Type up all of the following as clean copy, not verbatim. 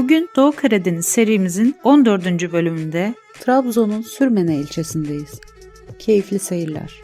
Bugün Doğu Karadeniz serimizin 14. bölümünde Trabzon'un Sürmene ilçesindeyiz. Keyifli seyirler.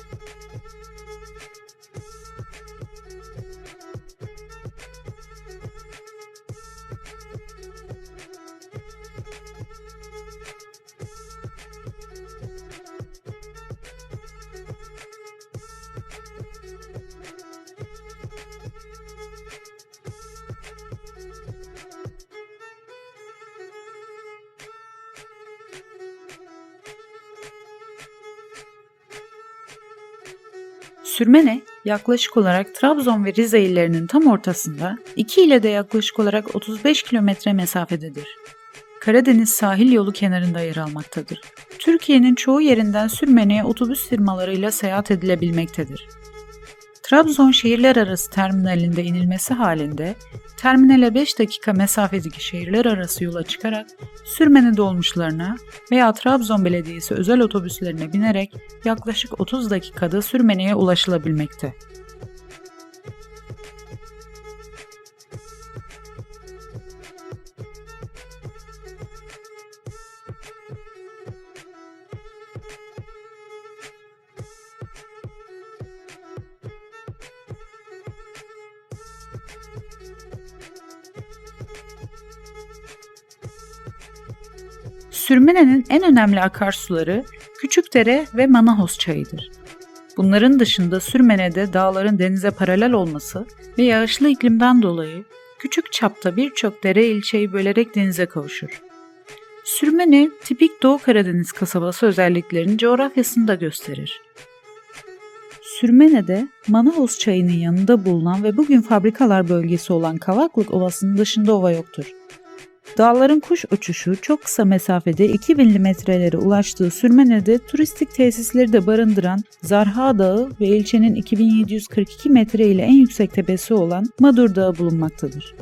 Sürmene yaklaşık olarak Trabzon ve Rize illerinin tam ortasında, iki ile de yaklaşık olarak 35 kilometre mesafededir. Karadeniz sahil yolu kenarında yer almaktadır. Türkiye'nin çoğu yerinden Sürmene'ye otobüs firmalarıyla seyahat edilebilmektedir. Trabzon şehirler arası terminalinde inilmesi halinde, terminale 5 dakika mesafedeki şehirler arası yola çıkarak Sürmene dolmuşlarına veya Trabzon Belediyesi özel otobüslerine binerek yaklaşık 30 dakikada Sürmene'ye ulaşılabilmekte. Sürmene'nin en önemli akarsuları Küçükdere ve Manahoz Çayı'dır. Bunların dışında Sürmene'de dağların denize paralel olması ve yağışlı iklimden dolayı küçük çapta birçok dere ilçeyi bölerek denize kavuşur. Sürmene, tipik Doğu Karadeniz kasabası özelliklerini coğrafyasını da gösterir. Sürmene'de Manahoz Çayı'nın yanında bulunan ve bugün fabrikalar bölgesi olan Kavaklık Ovası'nın dışında ova yoktur. Dağların kuş uçuşu çok kısa mesafede 2000'li metrelere ulaştığı Sürmene'de turistik tesisleri de barındıran Zarha Dağı ve ilçenin 2742 metre ile en yüksek tepesi olan Madur Dağı bulunmaktadır.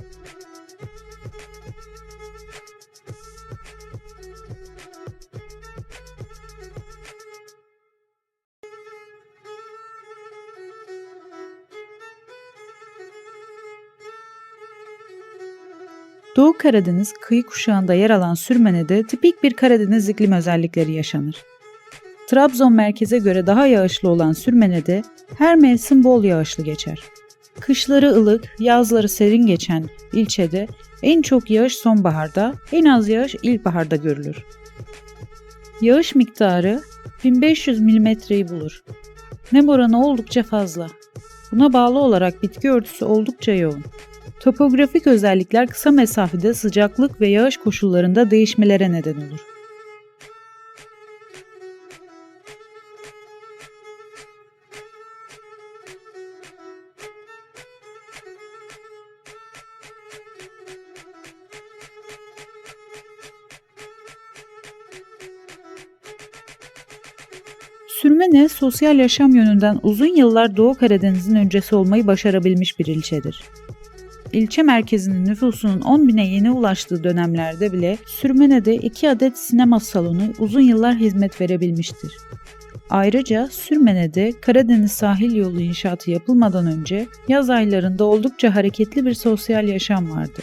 Doğu Karadeniz kıyı kuşağında yer alan Sürmene'de tipik bir Karadeniz iklim özellikleri yaşanır. Trabzon merkeze göre daha yağışlı olan Sürmene'de her mevsim bol yağışlı geçer. Kışları ılık, yazları serin geçen ilçede en çok yağış sonbaharda, en az yağış ilkbaharda görülür. Yağış miktarı 1500 milimetreyi bulur. Nem oranı oldukça fazla. Buna bağlı olarak bitki örtüsü oldukça yoğun. Topografik özellikler kısa mesafede sıcaklık ve yağış koşullarında değişmelere neden olur. Sürmene, sosyal yaşam yönünden uzun yıllar Doğu Karadeniz'in öncesi olmayı başarabilmiş bir ilçedir. İlçe merkezinin nüfusunun 10.000'e yeni ulaştığı dönemlerde bile Sürmene'de 2 adet sinema salonu uzun yıllar hizmet verebilmiştir. Ayrıca Sürmene'de Karadeniz sahil yolu inşaatı yapılmadan önce yaz aylarında oldukça hareketli bir sosyal yaşam vardı.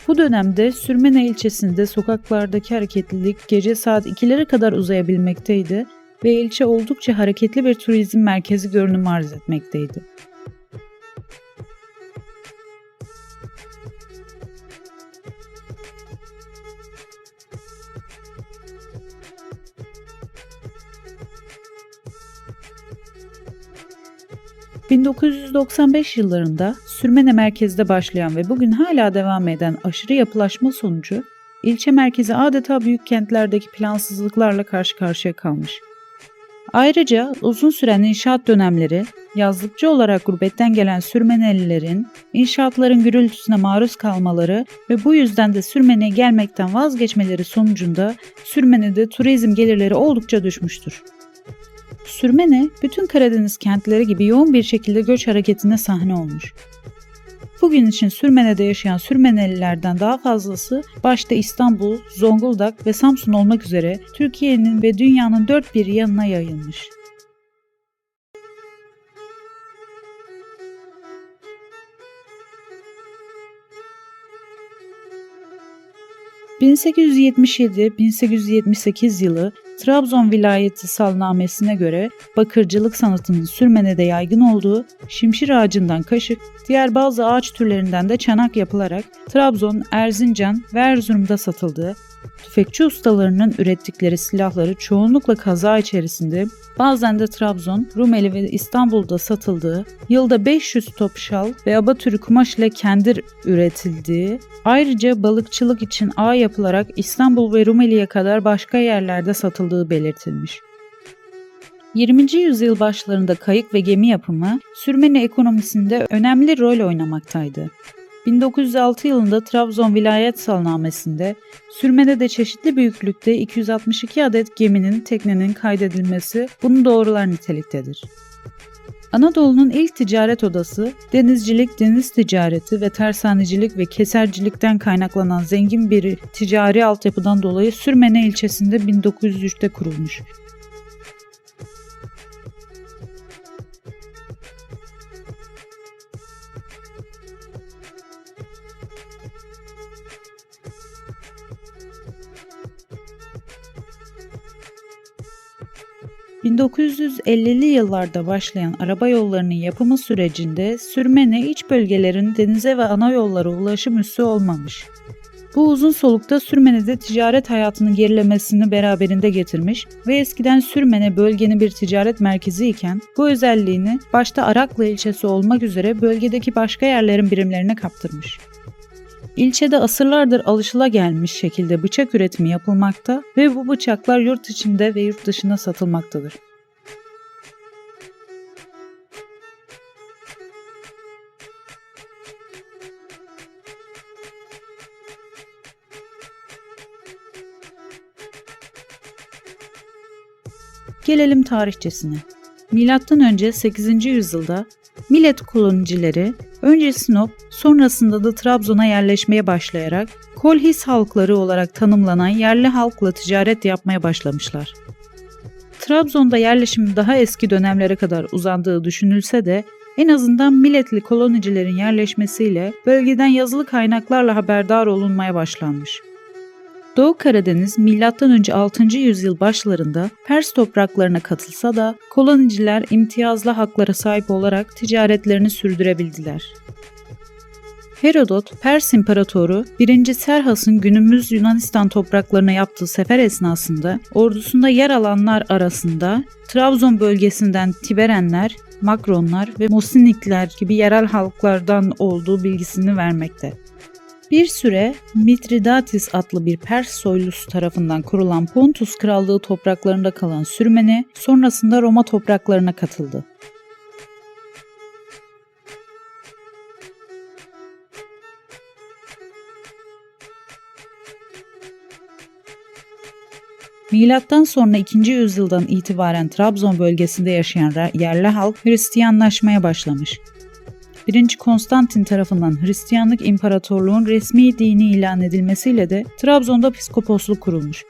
Bu dönemde Sürmene ilçesinde sokaklardaki hareketlilik gece saat 2'lere kadar uzayabilmekteydi ve ilçe oldukça hareketli bir turizm merkezi görünümü arz etmekteydi. ...1995 yıllarında Sürmene merkezde başlayan ve bugün hala devam eden aşırı yapılaşma sonucu ilçe merkezi adeta büyük kentlerdeki plansızlıklarla karşı karşıya kalmış. Ayrıca uzun süren inşaat dönemleri, yazlıkçı olarak gurbetten gelen Sürmenelilerin inşaatların gürültüsüne maruz kalmaları ve bu yüzden de Sürmene'ye gelmekten vazgeçmeleri sonucunda Sürmene'de turizm gelirleri oldukça düşmüştür. Sürmene, bütün Karadeniz kentleri gibi yoğun bir şekilde göç hareketine sahne olmuş. Bugün için Sürmene'de yaşayan Sürmenelilerden daha fazlası başta İstanbul, Zonguldak ve Samsun olmak üzere Türkiye'nin ve dünyanın dört bir yanına yayılmış. 1877-1878 yılı Trabzon vilayeti salnamesine göre bakırcılık sanatının Sürmene'de yaygın olduğu, şimşir ağacından kaşık, diğer bazı ağaç türlerinden de çanak yapılarak Trabzon, Erzincan ve Erzurum'da satıldığı, tüfekçi ustalarının ürettikleri silahları çoğunlukla kaza içerisinde, bazen de Trabzon, Rumeli ve İstanbul'da satıldığı, yılda 500 top şal ve aba türü kumaş ile kendir üretildiği, ayrıca balıkçılık için ağ yapılarak İstanbul ve Rumeli'ye kadar başka yerlerde satıldığı belirtilmiş. 20. yüzyıl başlarında kayık ve gemi yapımı Sürmene ekonomisinde önemli rol oynamaktaydı. 1906 yılında Trabzon Vilayet Salnamesi'nde Sürmene'de çeşitli büyüklükte 262 adet geminin, teknenin kaydedilmesi bunu doğrular niteliktedir. Anadolu'nun ilk ticaret odası, denizcilik, deniz ticareti ve tersanecilik ve kesercilikten kaynaklanan zengin bir ticari altyapıdan dolayı Sürmene ilçesinde 1903'te kurulmuş. ...1950'li yıllarda başlayan araba yollarının yapımı sürecinde Sürmene iç bölgelerin denize ve ana yollara ulaşım üssü olmamış. Bu uzun solukta Sürmene'de ticaret hayatının gerilemesini beraberinde getirmiş ve eskiden Sürmene bölgenin bir ticaret merkezi iken bu özelliğini başta Araklı ilçesi olmak üzere bölgedeki başka yerlerin birimlerine kaptırmış. İlçede asırlardır alışılagelmiş şekilde bıçak üretimi yapılmakta ve bu bıçaklar yurt içinde ve yurt dışına satılmaktadır. Gelelim tarihçesine. Milattan önce 8. yüzyılda Millet kolonicileri önce Sinop, sonrasında da Trabzon'a yerleşmeye başlayarak Kolhis halkları olarak tanımlanan yerli halkla ticaret yapmaya başlamışlar. Trabzon'da yerleşimin daha eski dönemlere kadar uzandığı düşünülse de en azından milletli kolonicilerin yerleşmesiyle bölgeden yazılı kaynaklarla haberdar olunmaya başlanmış. Doğu Karadeniz M.Ö. 6. yüzyıl başlarında Pers topraklarına katılsa da koloniciler imtiyazlı haklara sahip olarak ticaretlerini sürdürebildiler. Herodot, Pers İmparatoru 1. Serhas'ın günümüz Yunanistan topraklarına yaptığı sefer esnasında ordusunda yer alanlar arasında Trabzon bölgesinden Tiberenler, Makronlar ve Mosinikler gibi yerel halklardan olduğu bilgisini vermekte. Bir süre Mitridatis adlı bir Pers soylusu tarafından kurulan Pontus Krallığı topraklarında kalan Sürmene, sonrasında Roma topraklarına katıldı. Milattan sonra 2. yüzyıldan itibaren Trabzon bölgesinde yaşayan yerli halk Hristiyanlaşmaya başlamış. 1. Konstantin tarafından Hristiyanlık İmparatorluğun resmi dini ilan edilmesiyle de Trabzon'da piskoposluk kurulmuş.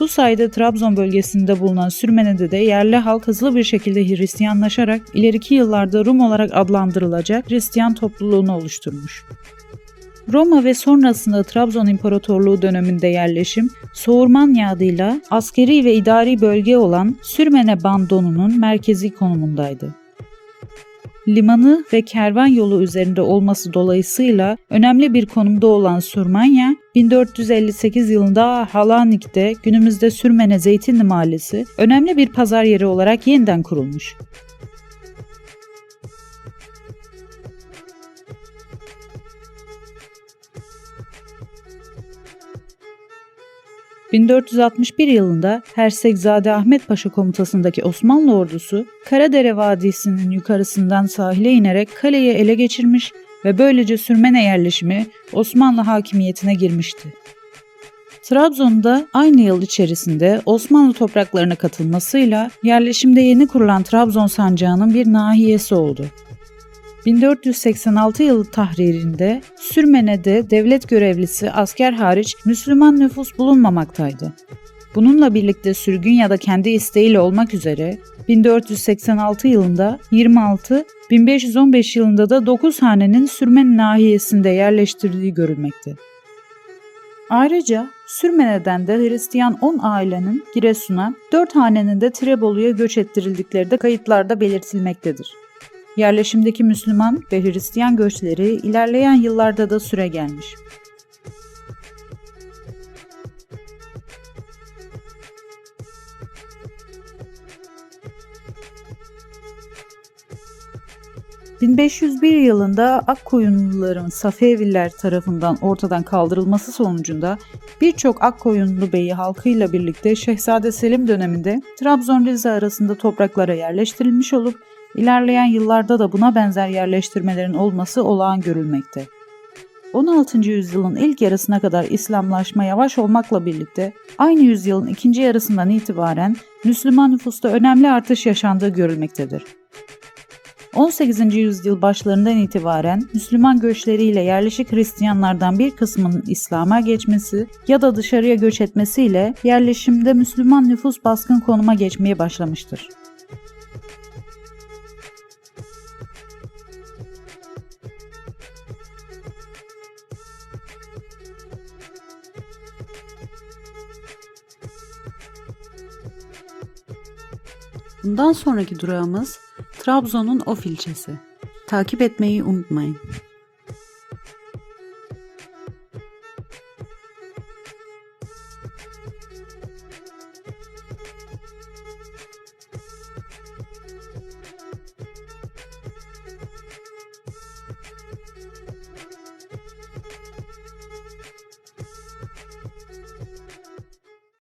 Bu sayede Trabzon bölgesinde bulunan Sürmene'de de yerli halk hızlı bir şekilde Hristiyanlaşarak ileriki yıllarda Rum olarak adlandırılacak Hristiyan topluluğunu oluşturmuş. Roma ve sonrasında Trabzon İmparatorluğu döneminde yerleşim, Soğurmanya adıyla askeri ve idari bölge olan Sürmene Bandonu'nun merkezi konumundaydı. Limanı ve kervan yolu üzerinde olması dolayısıyla önemli bir konumda olan Sürmanya, 1458 yılında Halanik'te günümüzde Sürmene Zeytinli Mahallesi önemli bir pazar yeri olarak yeniden kurulmuş. ...1461 yılında Hersekzade Ahmet Paşa komutasındaki Osmanlı ordusu Karadere Vadisi'nin yukarısından sahile inerek kaleyi ele geçirmiş ve böylece Sürmene yerleşimi Osmanlı hakimiyetine girmişti. Trabzon'da aynı yıl içerisinde Osmanlı topraklarına katılmasıyla yerleşimde yeni kurulan Trabzon sancağının bir nahiyesi oldu. 1486 yılı tahririnde Sürmene'de devlet görevlisi asker hariç Müslüman nüfus bulunmamaktaydı. Bununla birlikte sürgün ya da kendi isteğiyle olmak üzere 1486 yılında 26, 1515 yılında da 9 hanenin Sürmene nahiyesinde yerleştirildiği görülmekte. Ayrıca Sürmene'den de Hristiyan 10 ailenin Giresun'a, 4 hanenin de Tirebolu'ya göç ettirildikleri de kayıtlarda belirtilmektedir. Yerleşimdeki Müslüman ve Hristiyan göçleri ilerleyen yıllarda da süregelmiş. ...1501 yılında Akkoyunluların Safeviller tarafından ortadan kaldırılması sonucunda birçok Akkoyunlu beyi halkıyla birlikte Şehzade Selim döneminde Trabzon-Rize arasında topraklara yerleştirilmiş olup ilerleyen yıllarda da buna benzer yerleştirmelerin olması olağan görülmekte. 16. yüzyılın ilk yarısına kadar İslamlaşma yavaş olmakla birlikte aynı yüzyılın ikinci yarısından itibaren Müslüman nüfusta önemli artış yaşandığı görülmektedir. 18. yüzyıl başlarından itibaren Müslüman göçleriyle yerleşik Hristiyanlardan bir kısmının İslam'a geçmesi ya da dışarıya göç etmesiyle yerleşimde Müslüman nüfus baskın konuma geçmeye başlamıştır. Bundan sonraki durağımız Trabzon'un Of ilçesi. Takip etmeyi unutmayın.